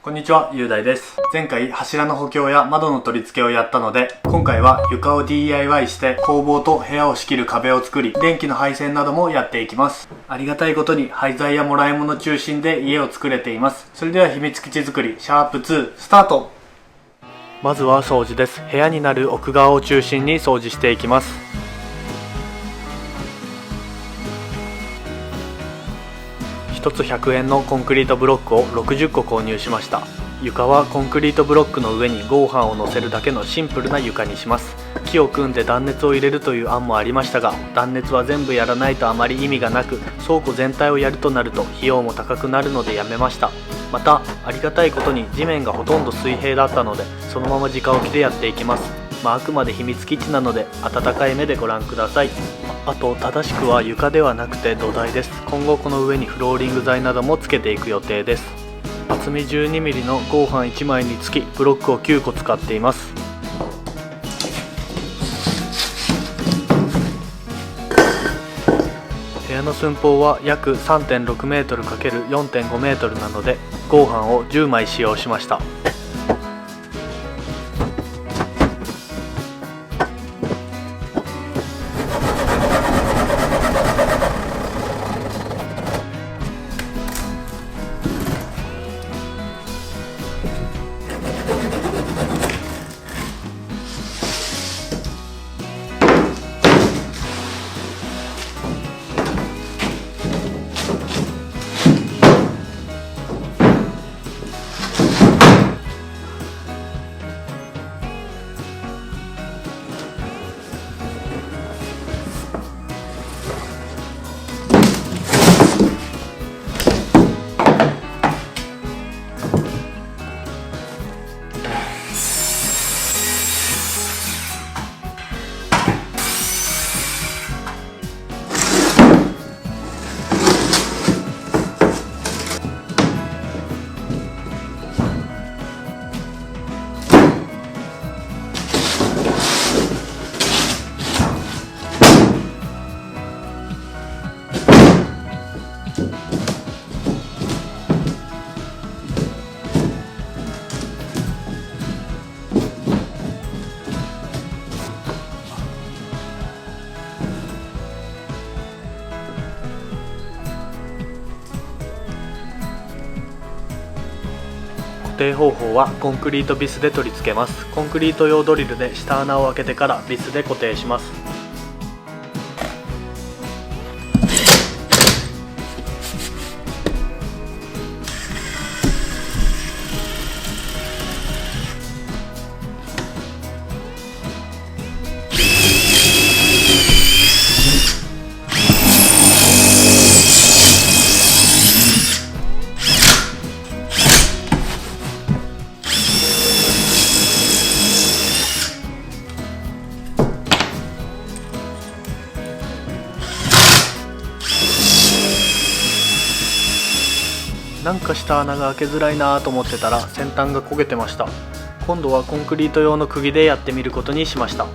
こんにちは、雄大です。前回柱の補強や窓の取り付けをやったので、今回は床を DIY して工房と部屋を仕切る壁を作り、電気の配線などもやっていきます。ありがたいことに廃材やもらい物中心で家を作れています。それでは秘密基地作りシャープ2スタート。まずは掃除です。部屋になる奥側を中心に掃除していきます。1つ100円のコンクリートブロックを60個購入しました。床はコンクリートブロックの上に合板を乗せるだけのシンプルな床にします。木を組んで断熱を入れるという案もありましたが、断熱は全部やらないとあまり意味がなく、倉庫全体をやるとなると費用も高くなるのでやめました。またありがたいことに地面がほとんど水平だったので、そのまま直置きでやっていきます。あくまで秘密基地なので温かい目でご覧ください。あと正しくは床ではなくて土台です。今後この上にフローリング材などもつけていく予定です。厚み 12mm の合板1枚につきブロックを9個使っています。部屋の寸法は約 3.6m×4.5m なので合板を10枚使用しました。固定方法はコンクリートビスで取り付けます。コンクリート用ドリルで下穴を開けてからビスで固定します。なんか下穴が開けづらいなと思ってたら先端が焦げてました。今度はコンクリート用の釘でやってみることにしました。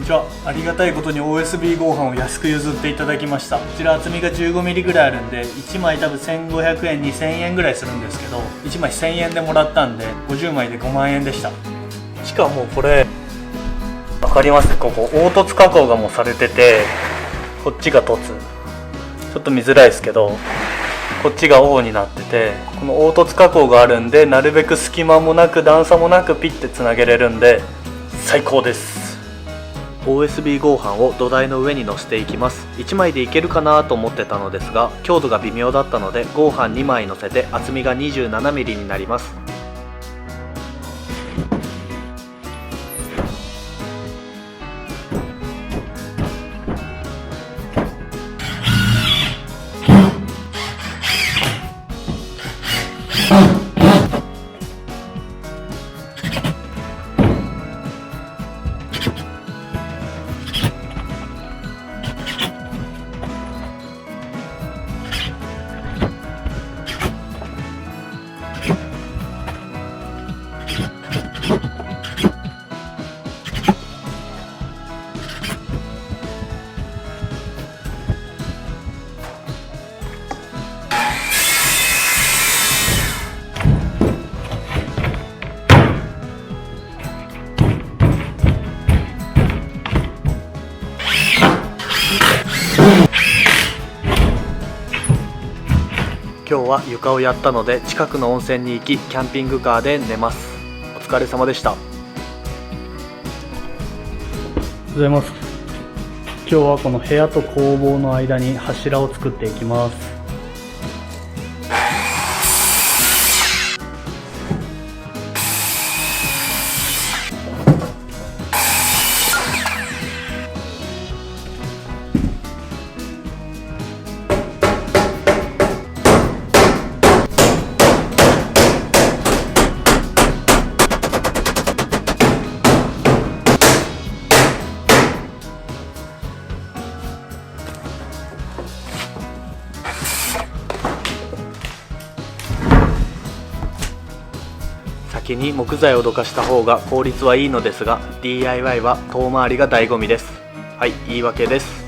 ちは。ありがたいことに OSB 合板を安く譲っていただきました。こちら厚みが 15mm ぐらいあるんで、1枚多分1500円2000円ぐらいするんですけど、1枚1000円でもらったんで50枚で5万円でした。しかもこれ分かります？ここ凹凸加工がもうされてて、こっちが凸、ちょっと見づらいですけどこっちが O になってて、この凹凸加工があるんで、なるべく隙間もなく段差もなくピッてつなげれるんで最高です。 OSB 合板を土台の上に乗せていきます。1枚でいけるかなと思ってたのですが、強度が微妙だったので合板2枚乗せて厚みが 27mm になります。今日は床をやったので近くの温泉に行き、キャンピングカーで寝ます。お疲れ様でした。おはようございます。今日はこの部屋と工房の間に柱を作っていきます。先に木材をどかした方が効率はいいのですが、 DIY は遠回りが醍醐味です。はい、言い訳です。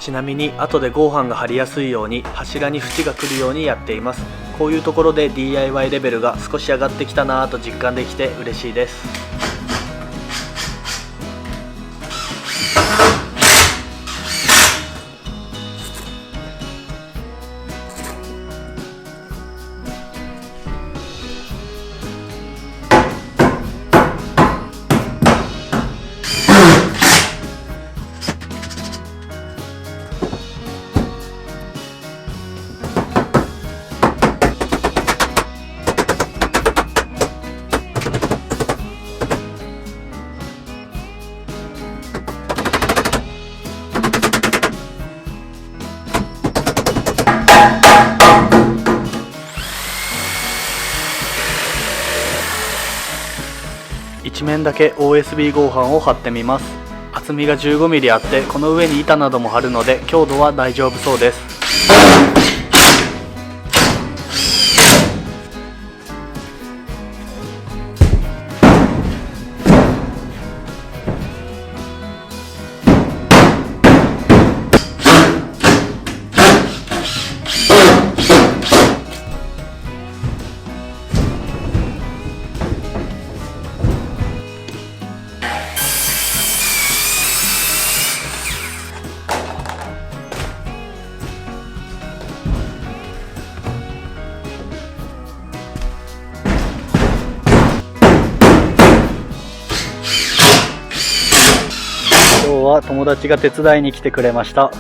ちなみに後で合板が張りやすいように柱に縁が来るようにやっています。こういうところで DIY レベルが少し上がってきたなぁと実感できて嬉しいです。一面だけ OSB 合板を貼ってみます。厚みが 15mm あって、この上に板なども貼るので強度は大丈夫そうです。今日は友達が手伝いに来てくれました。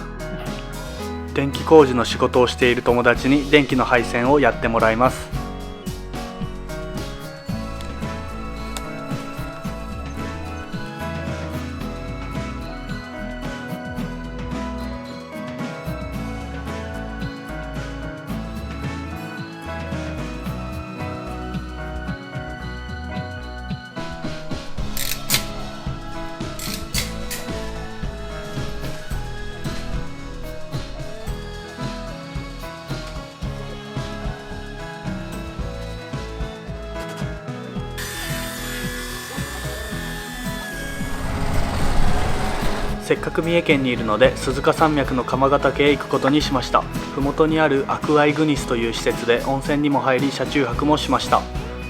電気工事の仕事をしている友達に電気の配線をやってもらいます。せっかく三重県にいるので鈴鹿山脈の鎌ヶ岳へ行くことにしました。麓にあるアクアイグニスという施設で温泉にも入り車中泊もしました。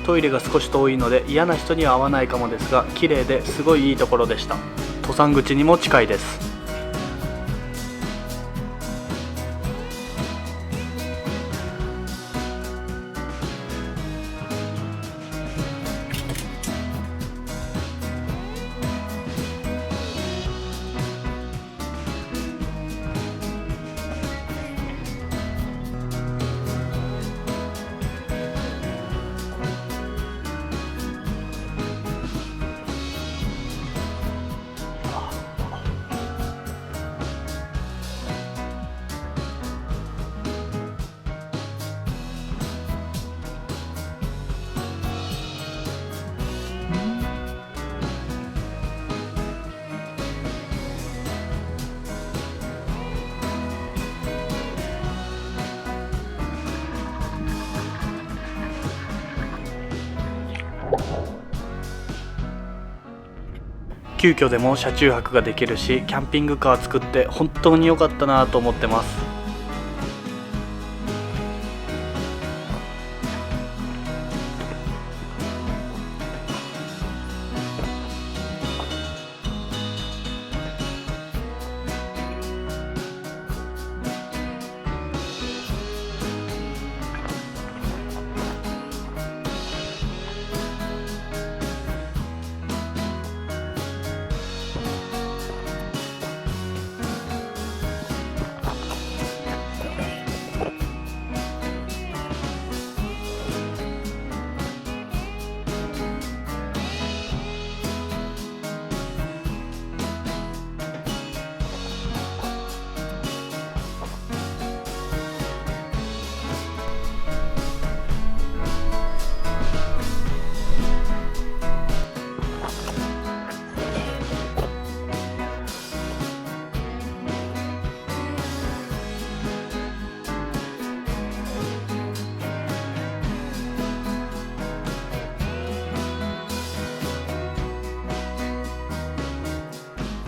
トイレが少し遠いので嫌な人には合わないかもですが、綺麗ですごいいいところでした。登山口にも近いです。急遽でも車中泊ができるし、キャンピングカー作って本当に良かったなと思ってます。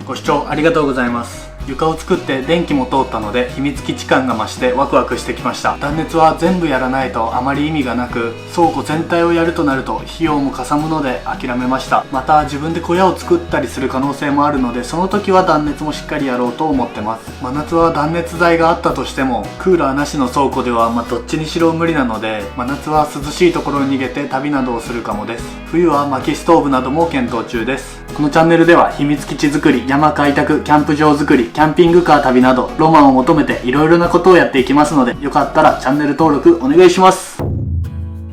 ご視聴ありがとうございます。床を作って電気も通ったので秘密基地感が増してワクワクしてきました。断熱は全部やらないとあまり意味がなく、倉庫全体をやるとなると費用もかさむので諦めました。また自分で小屋を作ったりする可能性もあるので、その時は断熱もしっかりやろうと思ってます。真夏は断熱材があったとしてもクーラーなしの倉庫ではどっちにしろ無理なので、真夏は涼しいところに逃げて旅などをするかもです。冬は薪ストーブなども検討中です。このチャンネルでは秘密基地作り、山開拓、キャンプ場作り、キャンピングカー旅などロマンを求めていろいろなことをやっていきますので、よかったらチャンネル登録お願いします。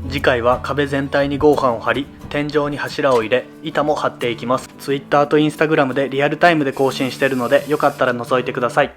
次回は壁全体に合板を張り、天井に柱を入れ、板も張っていきます。Twitter と Instagram でリアルタイムで更新してるので、よかったら覗いてください。